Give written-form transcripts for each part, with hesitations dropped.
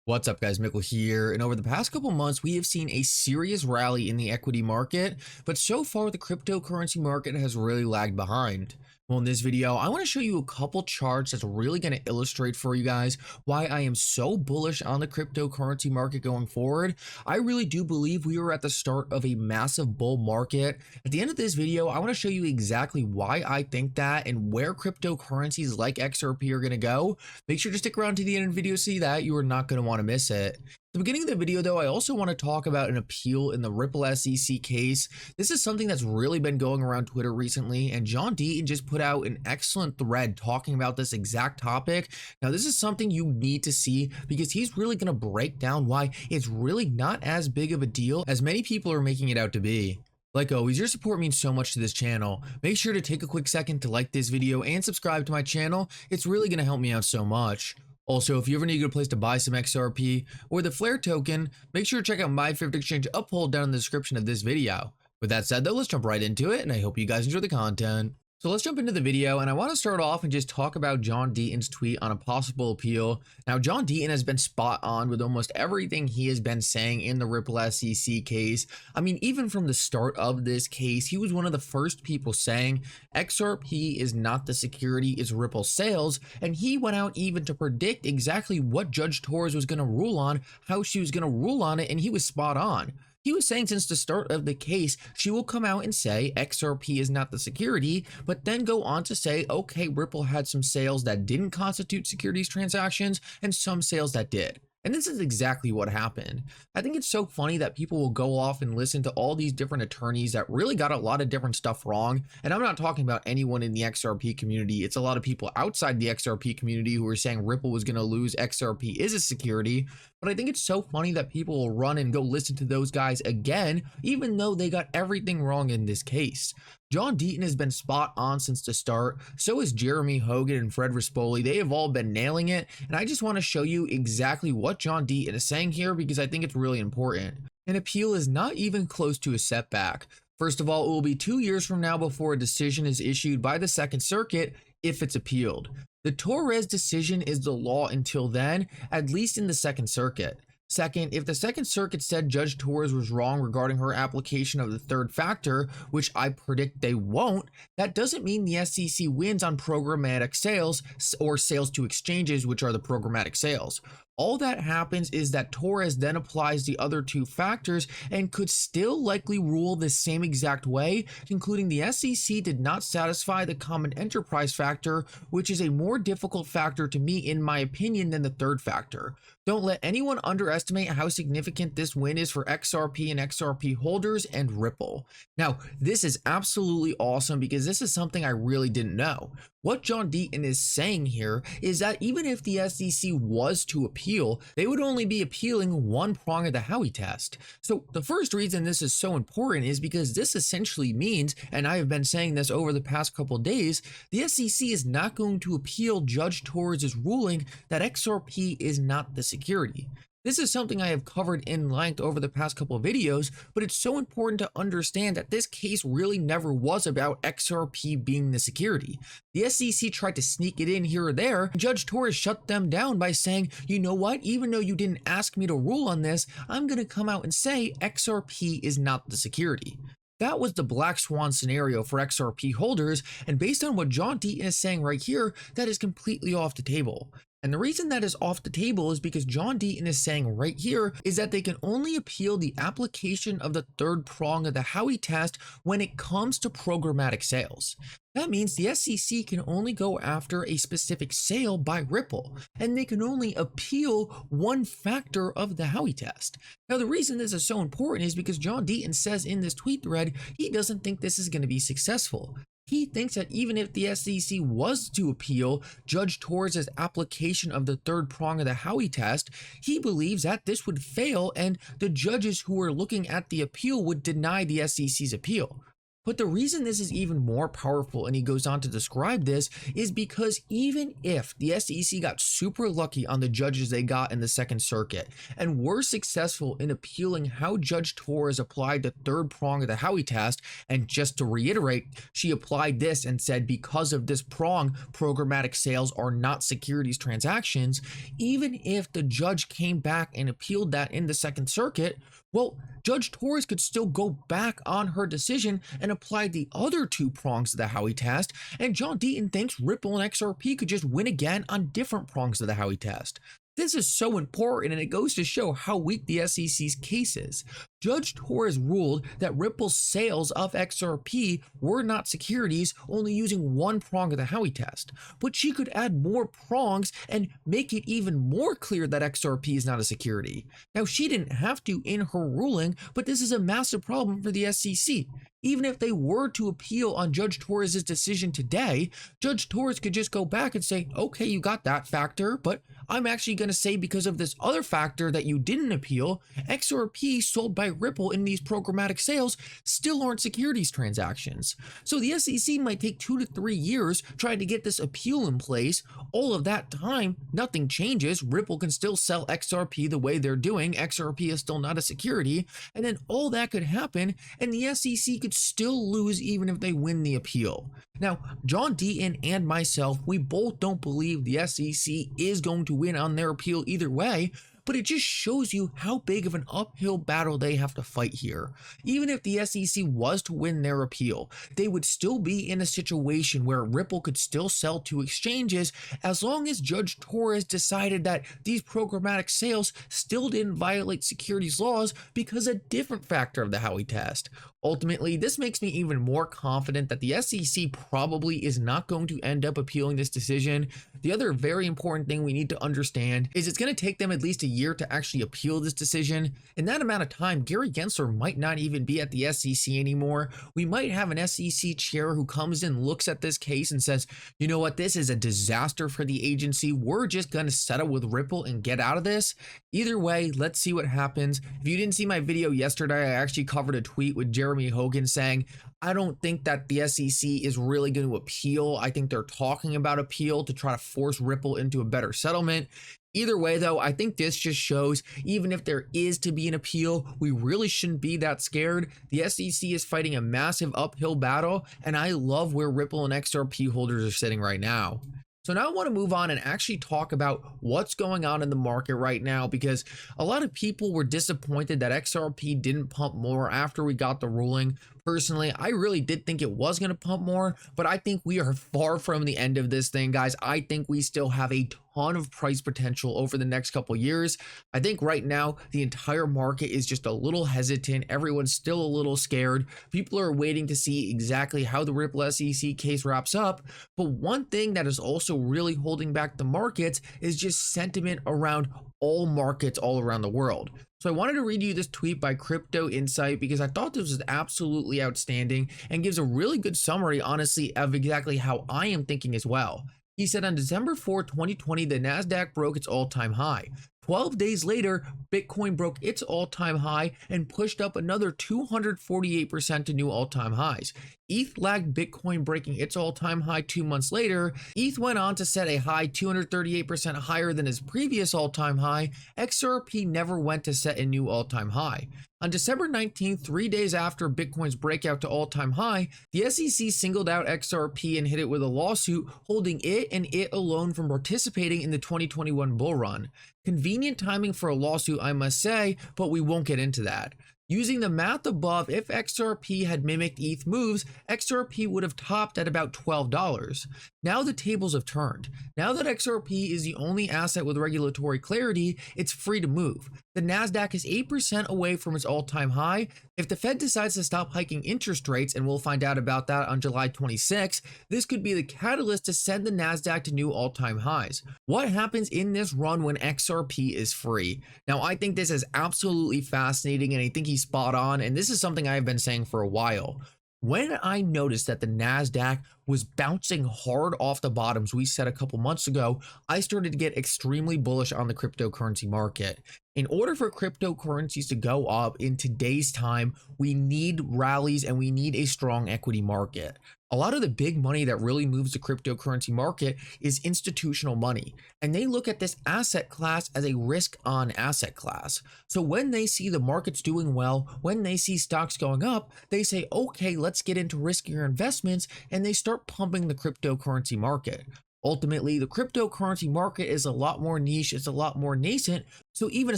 What's up, guys? Mickle here. And over the past couple months, we have seen a serious rally in the equity market, but so far the cryptocurrency market has really lagged behind. Well, in this video, I want to show you a couple charts that's really going to illustrate for you guys why I am so bullish on the cryptocurrency market going forward. I really do believe we are at the start of a massive bull market. At the end of this video, I want to show you exactly why I think that and where cryptocurrencies like XRP are going to go. Make sure to stick around to the end of the video to see that. You are not going to want to miss it. At the beginning of the video though, I also want to talk about an appeal in the Ripple SEC case. This is something that's really been going around Twitter recently, and John Deaton just put out an excellent thread talking about this exact topic. Now this is something you need to see because he's really going to break down why it's really not as big of a deal as many people are making it out to be. Like always, your support means so much to this channel. Make sure to take a quick second to like this video and subscribe to my channel. It's really going to help me out so much. Also, if you ever need a good place to buy some XRP or the Flare token, make sure to check out my favorite exchange Uphold down in the description of this video. With that said though, let's jump right into it, and I hope you guys enjoy the content. So let's jump into the video, and I want to start off and just talk about John Deaton's tweet on a possible appeal. Now, John Deaton has been spot on with almost everything he has been saying in the Ripple SEC case. I mean, even from the start of this case, he was one of the first people saying XRP is not the security, it's Ripple sales, and he went out even to predict exactly what Judge Torres was going to rule on, how she was going to rule on it, and he was spot on. He was saying since the start of the case, she will come out and say XRP is not the security, but then go on to say, okay, Ripple had some sales that didn't constitute securities transactions and some sales that did. And this is exactly what happened. I think it's so funny that people will go off and listen to all these different attorneys that really got a lot of different stuff wrong. And I'm not talking about anyone in the XRP community. It's a lot of people outside the XRP community who are saying Ripple was going to lose, XRP is a security. But I think it's so funny that people will run and go listen to those guys again, even though they got everything wrong in this case. John Deaton has been spot on since the start. So is Jeremy Hogan and Fred Rispoli. They have all been nailing it. And I just want to show you exactly what John Deaton is saying here because I think it's really important. An appeal is not even close to a setback. First of all, it will be 2 years from now before a decision is issued by the Second Circuit if it's appealed. The Torres decision is the law until then, at least in the Second Circuit. Second, if the Second Circuit said Judge Torres was wrong regarding her application of the third factor, which I predict they won't, that doesn't mean the SEC wins on programmatic sales or sales to exchanges, which are the programmatic sales. All that happens is that Torres then applies the other two factors and could still likely rule the same exact way, including the SEC did not satisfy the common enterprise factor, which is a more difficult factor to meet in my opinion than the third factor. Don't let anyone underestimate how significant this win is for XRP and XRP holders and Ripple. Now, this is absolutely awesome because this is something I really didn't know. What John Deaton is saying here is that even if the SEC was to appeal, they would only be appealing one prong of the Howey test. So the first reason this is so important is because this essentially means, and I have been saying this over the past couple days, the SEC is not going to appeal Judge Torres' ruling that XRP is not the security. This is something I have covered in length over the past couple of videos, but it's so important to understand that this case really never was about XRP being the security. The SEC tried to sneak it in here or there, and Judge Torres shut them down by saying, you know what, even though you didn't ask me to rule on this, I'm going to come out and say XRP is not the security. That was the black swan scenario for XRP holders, and based on what John Deaton is saying right here, that is completely off the table. And the reason that is off the table is because John Deaton is saying right here is that they can only appeal the application of the third prong of the Howey test when it comes to programmatic sales. That means the SEC can only go after a specific sale by Ripple, and they can only appeal one factor of the Howey test. Now, the reason this is so important is because John Deaton says in this tweet thread, he doesn't think this is going to be successful. He thinks that even if the SEC was to appeal Judge Torres' application of the third prong of the Howey test, he believes that this would fail and the judges who are looking at the appeal would deny the SEC's appeal. But the reason this is even more powerful, and he goes on to describe this, is because even if the SEC got super lucky on the judges they got in the Second Circuit and were successful in appealing how Judge Torres applied the third prong of the Howey test, and just to reiterate, she applied this and said because of this prong, programmatic sales are not securities transactions, even if the judge came back and appealed that in the Second Circuit, well, Judge Torres could still go back on her decision and apply the other two prongs of the Howey test, and John Deaton thinks Ripple and XRP could just win again on different prongs of the Howey test. This is so important, and it goes to show how weak the SEC's case is. Judge Torres ruled that Ripple's sales of XRP were not securities, only using one prong of the Howey test. But she could add more prongs and make it even more clear that XRP is not a security. Now, she didn't have to in her ruling, but this is a massive problem for the SEC. Even if they were to appeal on Judge Torres' decision today, Judge Torres could just go back and say, okay, you got that factor, but I'm actually going to say because of this other factor that you didn't appeal, XRP sold by Ripple in these programmatic sales still aren't securities transactions. So the SEC might take 2 to 3 years trying to get this appeal in place. All of that time, nothing changes. Ripple can still sell XRP the way they're doing. XRP is still not a security. And then all that could happen, and the SEC could still lose even if they win the appeal. Now, John Deaton and myself, we both don't believe the SEC is going to win on their appeal either way, but it just shows you how big of an uphill battle they have to fight here. Even if the SEC was to win their appeal, they would still be in a situation where Ripple could still sell to exchanges as long as Judge Torres decided that these programmatic sales still didn't violate securities laws because a different factor of the Howey test. Ultimately, this makes me even more confident that the SEC probably is not going to end up appealing this decision. The other very important thing we need to understand is it's going to take them at least a year to actually appeal this decision. In that amount of time, Gary Gensler might not even be at the SEC anymore. We might have an SEC chair who comes in, looks at this case and says, you know what, this is a disaster for the agency. We're just going to settle with Ripple and get out of this. Either way, let's see what happens. If you didn't see my video yesterday, I actually covered a tweet with Jeremy Hogan saying, I don't think that the SEC is really going to appeal. I think they're talking about appeal to try to force Ripple into a better settlement. Either way, though, I think this just shows even if there is to be an appeal, we really shouldn't be that scared. The SEC is fighting a massive uphill battle, and I love where Ripple and XRP holders are sitting right now. So now I want to move on and actually talk about what's going on in the market right now, because a lot of people were disappointed that XRP didn't pump more after we got the ruling. Personally, I really did think it was going to pump more, but I think we are far from the end of this thing, guys. I think we still have a ton of price potential over the next couple years. I think right now the entire market is just a little hesitant. Everyone's still a little scared. People are waiting to see exactly how the Ripple SEC case wraps up. But one thing that is also really holding back the markets is just sentiment around all markets all around the world. So I wanted to read you this tweet by Crypto Insight because I thought this was absolutely outstanding and gives a really good summary, honestly, of exactly how I am thinking as well. He said on December 4, 2020, the NASDAQ broke its all-time high. 12 days later, Bitcoin broke its all-time high and pushed up another 248% to new all-time highs. ETH lagged Bitcoin breaking its all-time high 2 months later. ETH went on to set a high 238% higher than his previous all-time high. XRP never went to set a new all-time high. On December 19th, 3 days after Bitcoin's breakout to all-time high, the SEC singled out XRP and hit it with a lawsuit holding it and it alone from participating in the 2021 bull run. Convenient timing for a lawsuit, I must say, but we won't get into that. Using the math above, if XRP had mimicked ETH moves, XRP would have topped at about $12. Now the tables have turned. Now that XRP is the only asset with regulatory clarity, it's free to move. The NASDAQ is 8% away from its all-time high. If the Fed decides to stop hiking interest rates, and we'll find out about that on July 26, this could be the catalyst to send the NASDAQ to new all-time highs. What happens in this run when XRP is free? Now, I think this is absolutely fascinating, and I think he's spot on, and this is something I've been saying for a while. When I noticed that the NASDAQ was bouncing hard off the bottoms we set a couple months ago, I started to get extremely bullish on the cryptocurrency market. In order for cryptocurrencies to go up in today's time, we need rallies and we need a strong equity market. A lot of the big money that really moves the cryptocurrency market is institutional money, and they look at this asset class as a risk on asset class. So when they see the markets doing well, when they see stocks going up, they say, okay, let's get into riskier investments, and they start pumping the cryptocurrency market. Ultimately, the cryptocurrency market is a lot more niche, it's a lot more nascent, so even a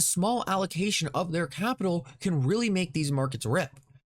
small allocation of their capital can really make these markets rip.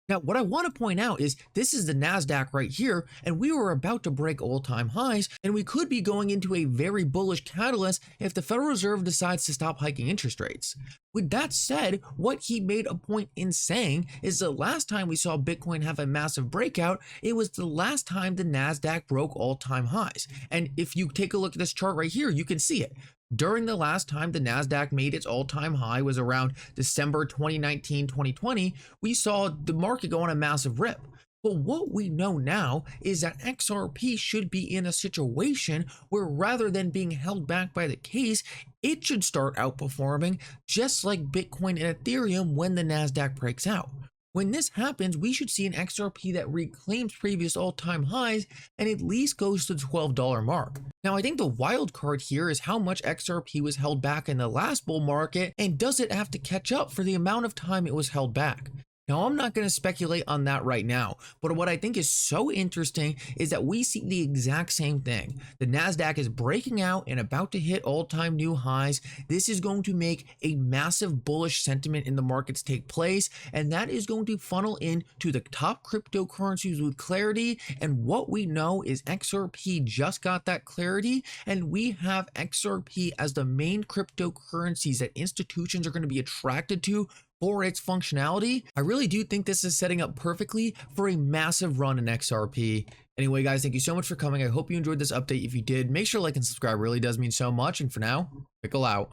Now, what I want to point out is this is the NASDAQ right here, and we were about to break all-time highs, and we could be going into a very bullish catalyst if the Federal Reserve decides to stop hiking interest rates. With that said, what he made a point in saying is the last time we saw Bitcoin have a massive breakout, it was the last time the NASDAQ broke all-time highs. And if you take a look at this chart right here, you can see it. During the last time the NASDAQ made its all-time high was around December 2019, 2020, we saw the market go on a massive rip. But what we know now is that XRP should be in a situation where rather than being held back by the case, it should start outperforming just like Bitcoin and Ethereum when the NASDAQ breaks out. When this happens, we should see an XRP that reclaims previous all-time highs and at least goes to the $12 mark. Now, I think the wild card here is how much XRP was held back in the last bull market, and does it have to catch up for the amount of time it was held back? Now, I'm not going to speculate on that right now, but what I think is so interesting is that we see the exact same thing. The NASDAQ is breaking out and about to hit all-time new highs. This is going to make a massive bullish sentiment in the markets take place, and that is going to funnel into the top cryptocurrencies with clarity. And what we know is XRP just got that clarity, and we have XRP as the main cryptocurrencies that institutions are going to be attracted to for its functionality. I really do think this is setting up perfectly for a massive run in XRP. Anyway, guys, thank you so much for coming. I hope you enjoyed this update. If you did, make sure to like and subscribe. It really does mean so much. And for now, Mickle out.